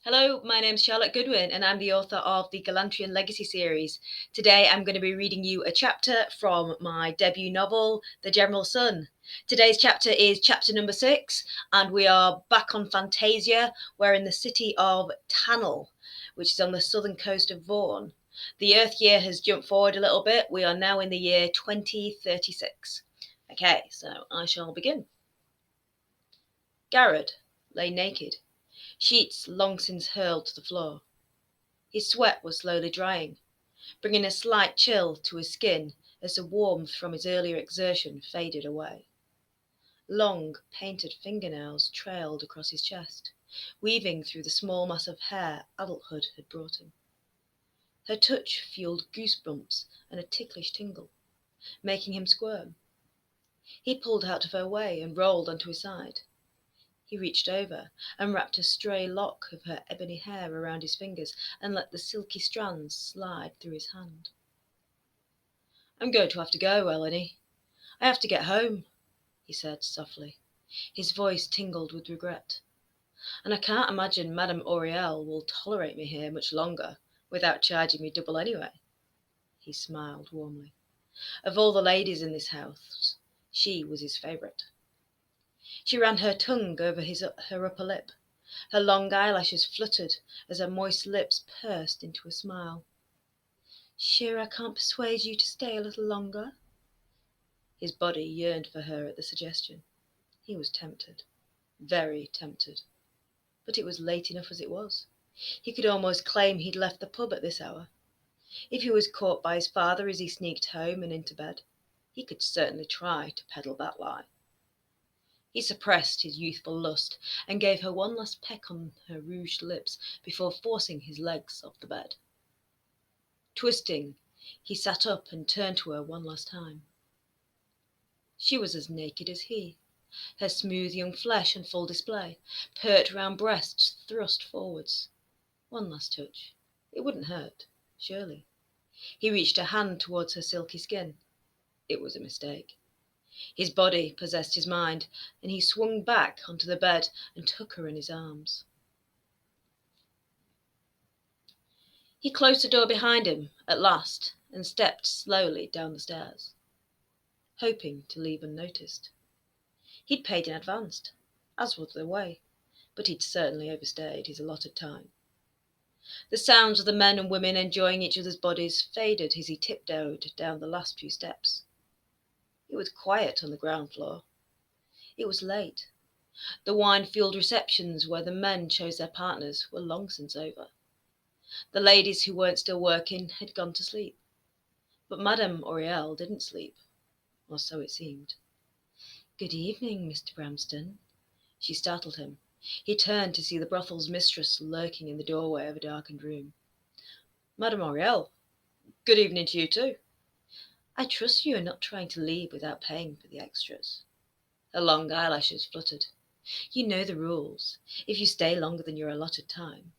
Hello, my name's Charlotte Goodwin, and I'm the author of the Gallantrian Legacy series. Today, I'm going to be reading you a chapter from my debut novel, The General Sun. Today's chapter is chapter number 6, and we are back on Fantasia. We're in the city of Tannel, which is on the southern coast of Vaughan. The Earth year has jumped forward a little bit. We are now in the year 2036. Okay, so I shall begin. Garrad lay naked, sheets long since hurled to the floor. His sweat was slowly drying, bringing a slight chill to his skin as the warmth from his earlier exertion faded away. Long, painted fingernails trailed across his chest, weaving through the small mass of hair adulthood had brought him. Her touch fueled goosebumps and a ticklish tingle, making him squirm. He pulled out of her way and rolled onto his side. He reached over and wrapped a stray lock of her ebony hair around his fingers and let the silky strands slide through his hand. "I'm going to have to go, Eleni. I have to get home," he said softly. His voice tingled with regret. "And I can't imagine Madame Auriel will tolerate me here much longer without charging me double anyway." He smiled warmly. Of all the ladies in this house, she was his favourite. She ran her tongue over her upper lip. Her long eyelashes fluttered as her moist lips pursed into a smile. "Sure I can't persuade you to stay a little longer?" His body yearned for her at the suggestion. He was tempted, very tempted. But it was late enough as it was. He could almost claim he'd left the pub at this hour. If he was caught by his father as he sneaked home and into bed, he could certainly try to peddle that lie. He suppressed his youthful lust and gave her one last peck on her rouged lips before forcing his legs off the bed. Twisting, he sat up and turned to her one last time. She was as naked as he, her smooth young flesh on full display, pert round breasts thrust forwards. One last touch. It wouldn't hurt, surely. He reached a hand towards her silky skin. It was a mistake. His body possessed his mind, and he swung back onto the bed and took her in his arms. He closed the door behind him at last and stepped slowly down the stairs, hoping to leave unnoticed. He'd paid in advance, as was the way, but he'd certainly overstayed his allotted time. The sounds of the men and women enjoying each other's bodies faded as he tiptoed down the last few steps. It was quiet on the ground floor. It was late. The wine-fueled receptions where the men chose their partners were long since over. The ladies who weren't still working had gone to sleep. But Madame Auriel didn't sleep, or so it seemed. "Good evening, Mr. Bramston." She startled him. He turned to see the brothel's mistress lurking in the doorway of a darkened room. "Madame Auriel, good evening to you too." "I trust you are not trying to leave without paying for the extras." Her long eyelashes fluttered. "You know the rules. If you stay longer than your allotted time."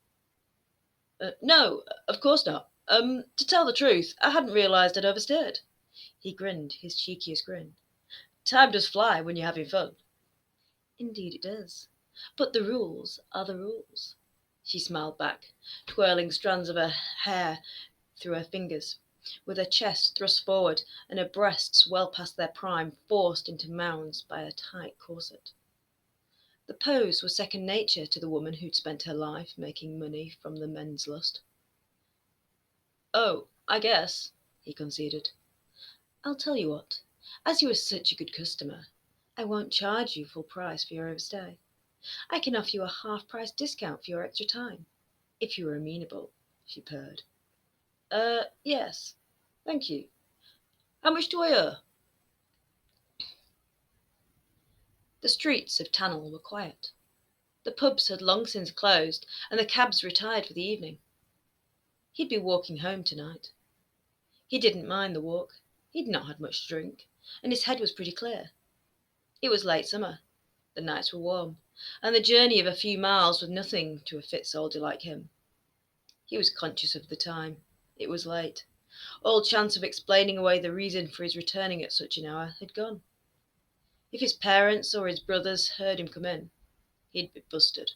No, of course not. To tell the truth, I hadn't realised I'd overstayed." He grinned his cheekiest grin. "Time does fly when you're having fun." "Indeed it does. But the rules are the rules." She smiled back, twirling strands of her hair through her fingers, with her chest thrust forward and her breasts well past their prime forced into mounds by a tight corset. The pose was second nature to the woman who'd spent her life making money from the men's lust. "Oh, I guess," he conceded. "I'll tell you what. As you are such a good customer, I won't charge you full price for your overstay. I can offer you a half-price discount for your extra time, if you are amenable," she purred. Yes. Thank you. How much do I owe?" The streets of Tannel were quiet. The pubs had long since closed, and the cabs retired for the evening. He'd be walking home tonight. He didn't mind the walk. He'd not had much to drink, and his head was pretty clear. It was late summer. The nights were warm, and the journey of a few miles was nothing to a fit soldier like him. He was conscious of the time. It was late. All chance of explaining away the reason for his returning at such an hour had gone. If his parents or his brothers heard him come in, he'd be busted.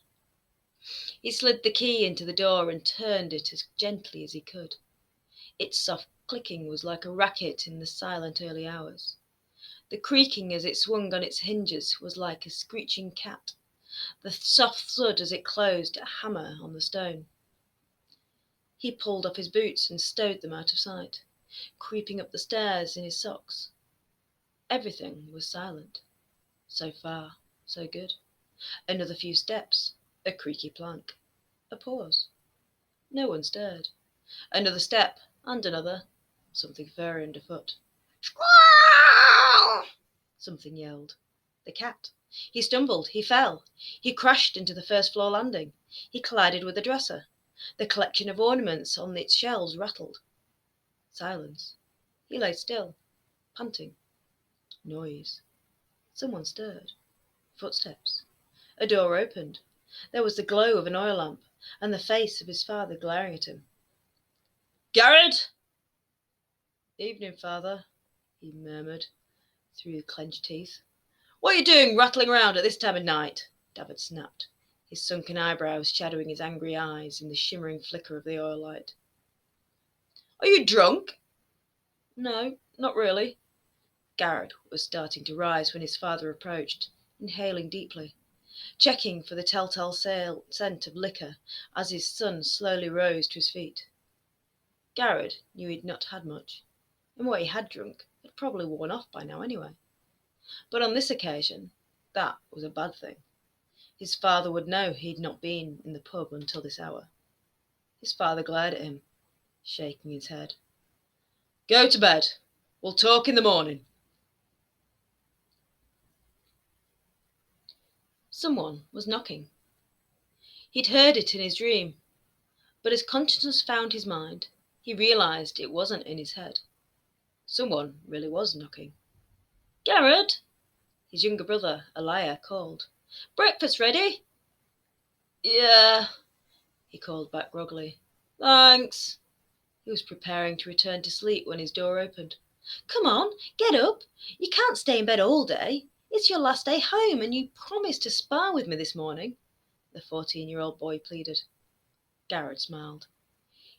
He slid the key into the door and turned it as gently as he could. Its soft clicking was like a racket in the silent early hours. The creaking as it swung on its hinges was like a screeching cat. The soft thud as it closed, a hammer on the stone. He pulled off his boots and stowed them out of sight, creeping up the stairs in his socks. Everything was silent. So far, so good. Another few steps, a creaky plank, a pause. No one stirred. Another step, and another. Something furry underfoot. Squirrel! Something yelled. The cat. He stumbled. He fell. He crashed into the first-floor landing. He collided with the dresser. The collection of ornaments on its shelves rattled. Silence. He lay still, panting. Noise. Someone stirred. Footsteps. A door opened. There was the glow of an oil lamp, and the face of his father glaring at him. "Garrad!" "Evening, father," he murmured through clenched teeth. "What are you doing rattling around at this time of night?" David snapped, his sunken eyebrows shadowing his angry eyes in the shimmering flicker of the oil light. "Are you drunk?" "No, not really." Garrad was starting to rise when his father approached, inhaling deeply, checking for the telltale scent of liquor as his son slowly rose to his feet. Garrad knew he'd not had much, and what he had drunk had probably worn off by now anyway. But on this occasion, that was a bad thing. His father would know he'd not been in the pub until this hour. His father glared at him, shaking his head. "Go to bed. We'll talk in the morning." Someone was knocking. He'd heard it in his dream, but as consciousness found his mind, he realised it wasn't in his head. Someone really was knocking. "Garrad!" His younger brother, Elijah, called. "Breakfast ready?" "Yeah," he called back groggily. "Thanks." He was preparing to return to sleep when his door opened. "Come on, get up. You can't stay in bed all day. It's your last day home, and you promised to spar with me this morning," the 14-year-old boy pleaded. Garrad smiled.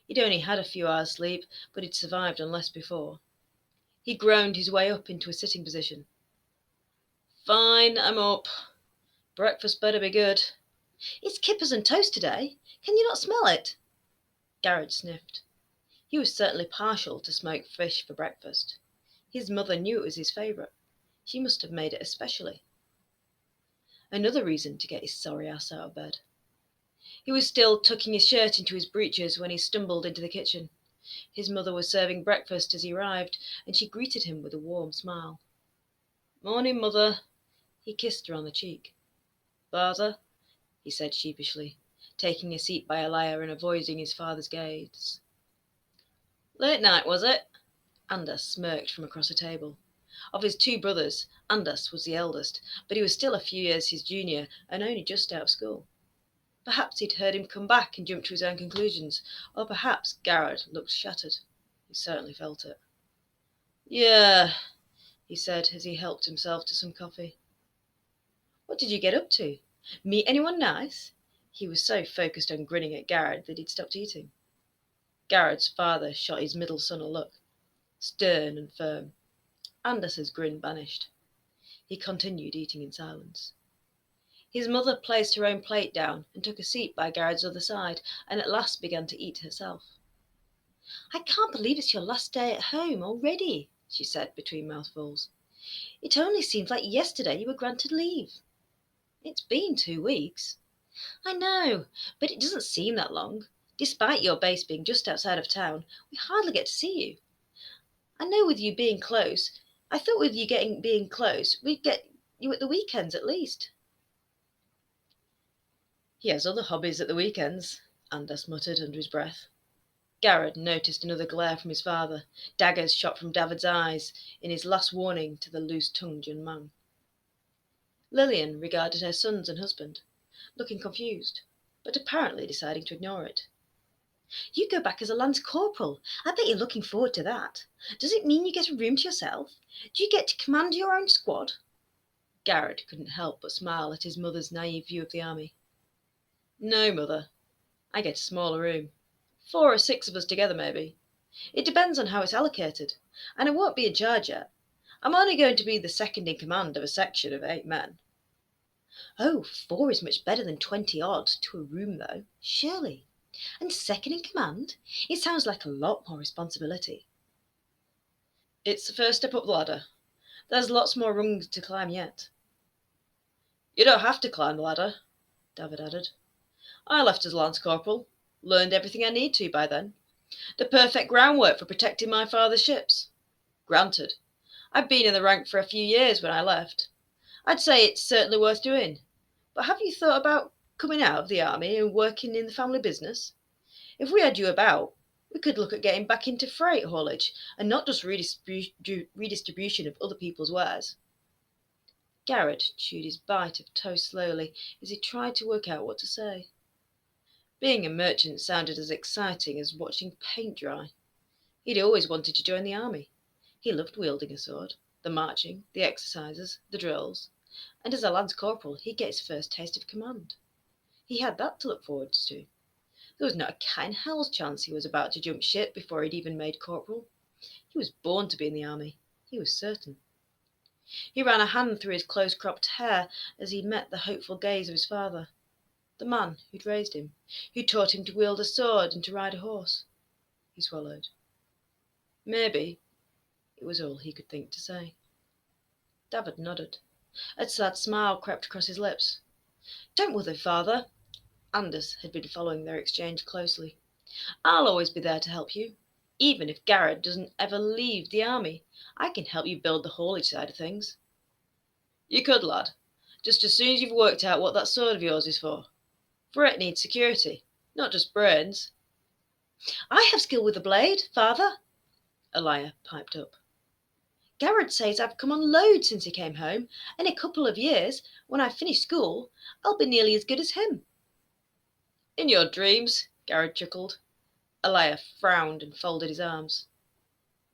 He'd only had a few hours' sleep, but he'd survived on less before. He groaned his way up into a sitting position. "Fine, I'm up. Breakfast better be good." "It's kippers and toast today. Can you not smell it?" Garrad sniffed. He was certainly partial to smoked fish for breakfast. His mother knew it was his favourite. She must have made it especially. Another reason to get his sorry ass out of bed. He was still tucking his shirt into his breeches when he stumbled into the kitchen. His mother was serving breakfast as he arrived, and she greeted him with a warm smile. "Morning, mother." He kissed her on the cheek. "Father," he said sheepishly, taking a seat by Elijah and avoiding his father's gaze. "Late night, was it?" Anders smirked from across a table. Of his two brothers, Anders was the eldest, but he was still a few years his junior and only just out of school. Perhaps he'd heard him come back and jumped to his own conclusions, or perhaps Garrad looked shattered. He certainly felt it. "Yeah," he said as he helped himself to some coffee. "What did you get up to? Meet anyone nice?" He was so focused on grinning at Garrad that he'd stopped eating. Garrad's father shot his middle son a look, stern and firm. Anders's grin vanished. He continued eating in silence. His mother placed her own plate down and took a seat by Garrad's other side, and at last began to eat herself. "I can't believe it's your last day at home already," she said between mouthfuls. "It only seems like yesterday you were granted leave." "It's been 2 weeks." "I know, but it doesn't seem that long. Despite your base being just outside of town, we hardly get to see you. I know with you being close, I thought with you being close, we'd get you at the weekends at least." "He has other hobbies at the weekends," Anders muttered under his breath. Garrad noticed another glare from his father. Daggers shot from David's eyes in his last warning to the loose-tongued young man. Lillian regarded her sons and husband, looking confused, but apparently deciding to ignore it. "You go back as a lance corporal. I bet you're looking forward to that. Does it mean you get a room to yourself? Do you get to command your own squad?" Garrad couldn't help but smile at his mother's naive view of the army. No, Mother. I get a smaller room. 4 or 6 of us together, maybe. It depends on how it's allocated. And I won't be in charge yet. I'm only going to be the second in command of a section of 8 men. Oh, 4 is much better than 20 odd to a room, though, surely. And second in command? It sounds like a lot more responsibility. It's the first step up the ladder. There's lots more rungs to climb yet. You don't have to climb the ladder, David added. I left as Lance Corporal. Learned everything I need to by then. The perfect groundwork for protecting my father's ships. Granted, I've been in the rank for a few years when I left. I'd say it's certainly worth doing. But have you thought about coming out of the army and working in the family business? If we had you about, we could look at getting back into freight haulage and not just redistribution of other people's wares. Garrad chewed his bite of toast slowly as he tried to work out what to say. Being a merchant sounded as exciting as watching paint dry. He'd always wanted to join the army. He loved wielding a sword, the marching, the exercises, the drills, and as a lance corporal he'd get his first taste of command. He had that to look forward to. There was not a cat in hell's chance he was about to jump ship before he'd even made corporal. He was born to be in the army, he was certain. He ran a hand through his close-cropped hair as he met the hopeful gaze of his father, the man who'd raised him, who'd taught him to wield a sword and to ride a horse. He swallowed. Maybe, it was all he could think to say. David nodded. A sad smile crept across his lips. Don't worry, father. Anders had been following their exchange closely. I'll always be there to help you. Even if Garrad doesn't ever leave the army, I can help you build the haulage side of things. You could, lad. Just as soon as you've worked out what that sword of yours is for. For it needs security, not just brains. I have skill with the blade, father, Elia piped up. Garrad says I've come on loads since he came home, and in a couple of years, when I've finished school, I'll be nearly as good as him. In your dreams, Garrad chuckled. Elia frowned and folded his arms.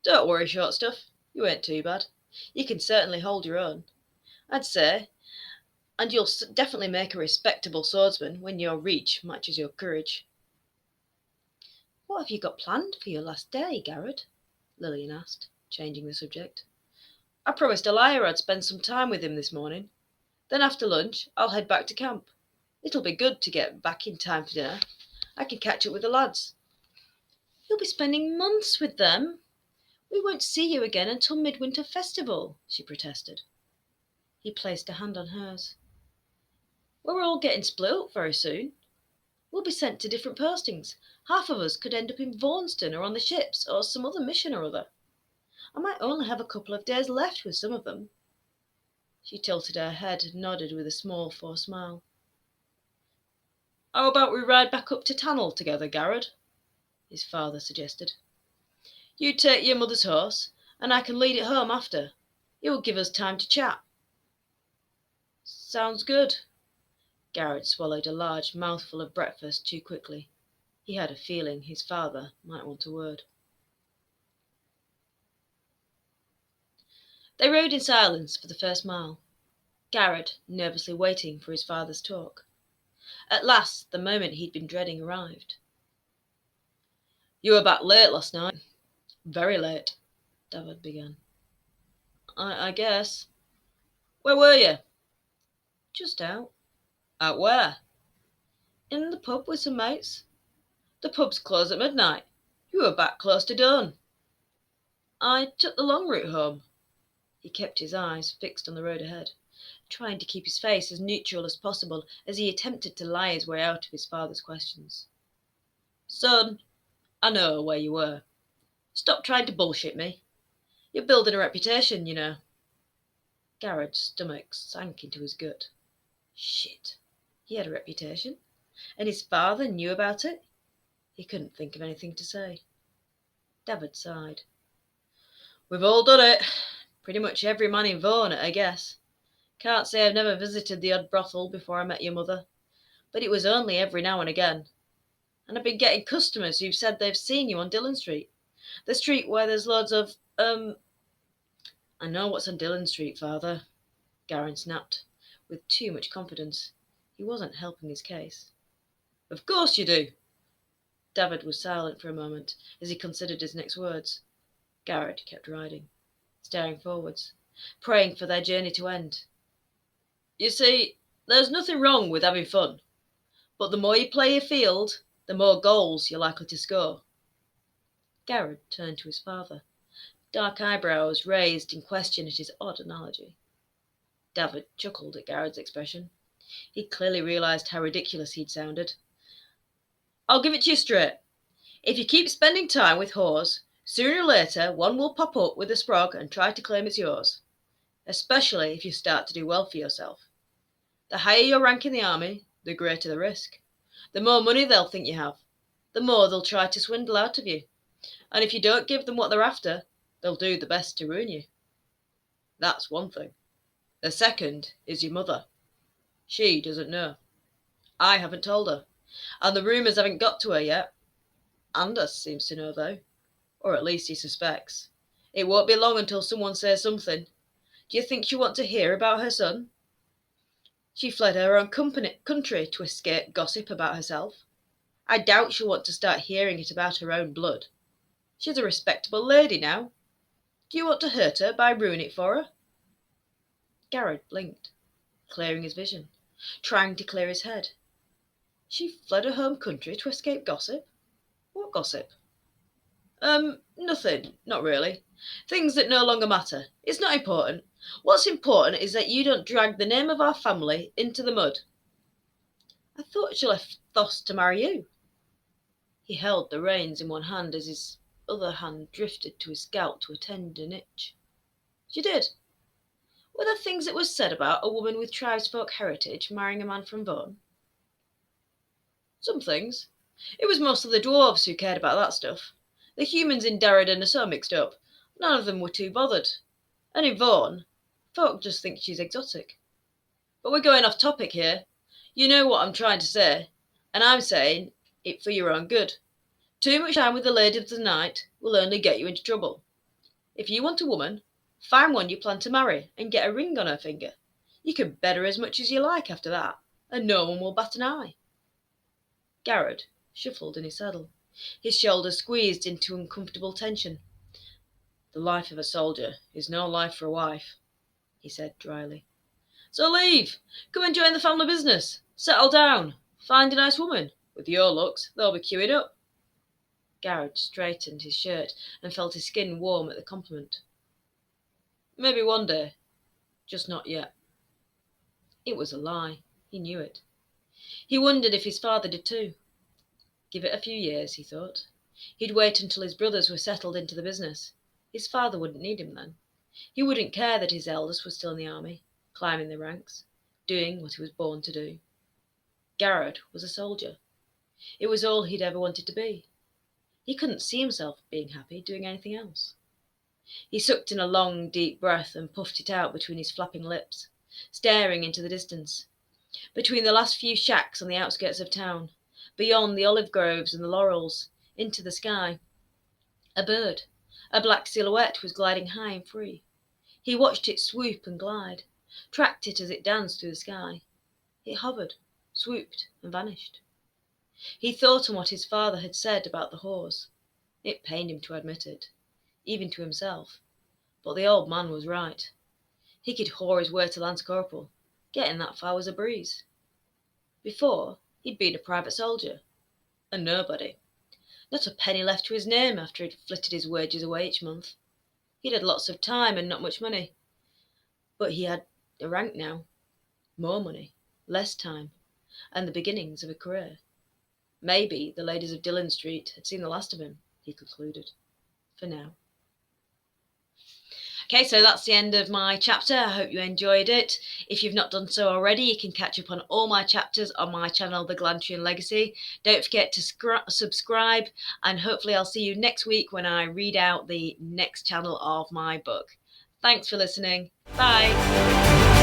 Don't worry, short stuff. You ain't too bad. You can certainly hold your own, I'd say, and you'll definitely make a respectable swordsman when your reach matches your courage. What have you got planned for your last day, Garrad? Lillian asked, changing the subject. I promised Elia I'd spend some time with him this morning. Then after lunch, I'll head back to camp. It'll be good to get back in time for dinner. I can catch up with the lads. You'll be spending months with them. We won't see you again until Midwinter Festival, she protested. He placed a hand on hers. We're all getting split up very soon. We'll be sent to different postings. Half of us could end up in Vaughnston or on the ships or some other mission or other. I might only have a couple of days left with some of them. She tilted her head and nodded with a small forced smile. How about we ride back up to Tannel together, Garrad? His father suggested. You take your mother's horse, and I can lead it home after. It will give us time to chat. Sounds good. Garrad swallowed a large mouthful of breakfast too quickly. He had a feeling his father might want a word. They rode in silence for the first mile, Garrad nervously waiting for his father's talk. At last, the moment he'd been dreading arrived. You were back late last night. Very late, David began. I guess. Where were you? Just out. Out where? In the pub with some mates. The pub's closed at midnight. You were back close to dawn. I took the long route home. He kept his eyes fixed on the road ahead, trying to keep his face as neutral as possible as he attempted to lie his way out of his father's questions. Son, I know where you were. Stop trying to bullshit me. You're building a reputation, you know. Garrad's stomach sank into his gut. Shit. He had a reputation, and his father knew about it. He couldn't think of anything to say. David sighed. We've all done it. Pretty much every man in Vaughan, I guess. Can't say I've never visited the odd brothel before I met your mother, but it was only every now and again. And I've been getting customers who've said they've seen you on Dillon Street. The street where there's loads of, I know what's on Dillon Street, father, Garrad snapped, with too much confidence. He wasn't helping his case. Of course you do. David was silent for a moment as he considered his next words. Garrad kept riding, staring forwards, praying for their journey to end. You see, there's nothing wrong with having fun, but the more you play your field, the more goals you're likely to score. Garrad turned to his father, dark eyebrows raised in question at his odd analogy. David chuckled at Garrad's expression. He clearly realised how ridiculous he'd sounded. I'll give it to you straight. If you keep spending time with whores, sooner or later one will pop up with a sprog and try to claim it's yours. Especially if you start to do well for yourself. The higher your rank in the army, the greater the risk. The more money they'll think you have, the more they'll try to swindle out of you. And if you don't give them what they're after, they'll do the best to ruin you. That's one thing. The second is your mother. She doesn't know. I haven't told her. And the rumours haven't got to her yet. Anders seems to know, though. Or at least he suspects. It won't be long until someone says something. Do you think she'll want to hear about her son? She fled her own country to escape gossip about herself. I doubt she'll want to start hearing it about her own blood. She's a respectable lady now. Do you want to hurt her by ruining it for her? Garrad blinked, clearing his vision, trying to clear his head. She fled her home country to escape gossip? What gossip? Nothing, not really. Things that no longer matter. It's not important. What's important is that you don't drag the name of our family into the mud. I thought she left Thos to marry you. He held the reins in one hand as his other hand drifted to his scalp to attend an itch. She did. Were there things that was said about a woman with tribesfolk heritage marrying a man from Vaughan? Some things. It was mostly the dwarves who cared about that stuff. The humans in Darradon are so mixed up, none of them were too bothered. And in Vaughan, folk just think she's exotic. But we're going off topic here. You know what I'm trying to say, and I'm saying it for your own good. Too much time with the lady of the night will only get you into trouble. If you want a woman, find one you plan to marry and get a ring on her finger. You can bed her as much as you like after that, and no one will bat an eye. Garrad shuffled in his saddle, his shoulders squeezed into uncomfortable tension. The life of a soldier is no life for a wife, he said dryly. So leave. Come and join the family business. Settle down. Find a nice woman. With your looks, they'll be queuing up. Garrad straightened his shirt and felt his skin warm at the compliment. Maybe one day. Just not yet. It was a lie. He knew it. He wondered if his father did too. Give it a few years, he thought. He'd wait until his brothers were settled into the business. His father wouldn't need him then. He wouldn't care that his eldest was still in the army, climbing the ranks, doing what he was born to do. Garrad was a soldier. It was all he'd ever wanted to be. He couldn't see himself being happy doing anything else. He sucked in a long, deep breath and puffed it out between his flapping lips, staring into the distance, between the last few shacks on the outskirts of town, beyond the olive groves and the laurels, into the sky. A bird, a black silhouette, was gliding high and free. He watched it swoop and glide, tracked it as it danced through the sky. It hovered, swooped, and vanished. He thought on what his father had said about the whores. It pained him to admit it, even to himself, but the old man was right. He could whore his way to Lance Corporal. Getting that far was a breeze. Before, he'd been a private soldier, a nobody. Not a penny left to his name after he'd flitted his wages away each month. He'd had lots of time and not much money. But he had a rank now, more money, less time, and the beginnings of a career. Maybe the ladies of Dillon Street had seen the last of him, he concluded, for now. Okay, so that's the end of my chapter. I hope you enjoyed it. If you've not done so already, you can catch up on all my chapters on my channel, The Gallantrian Legacy. Don't forget to subscribe, and hopefully I'll see you next week when I read out the next channel of my book. Thanks for listening. Bye.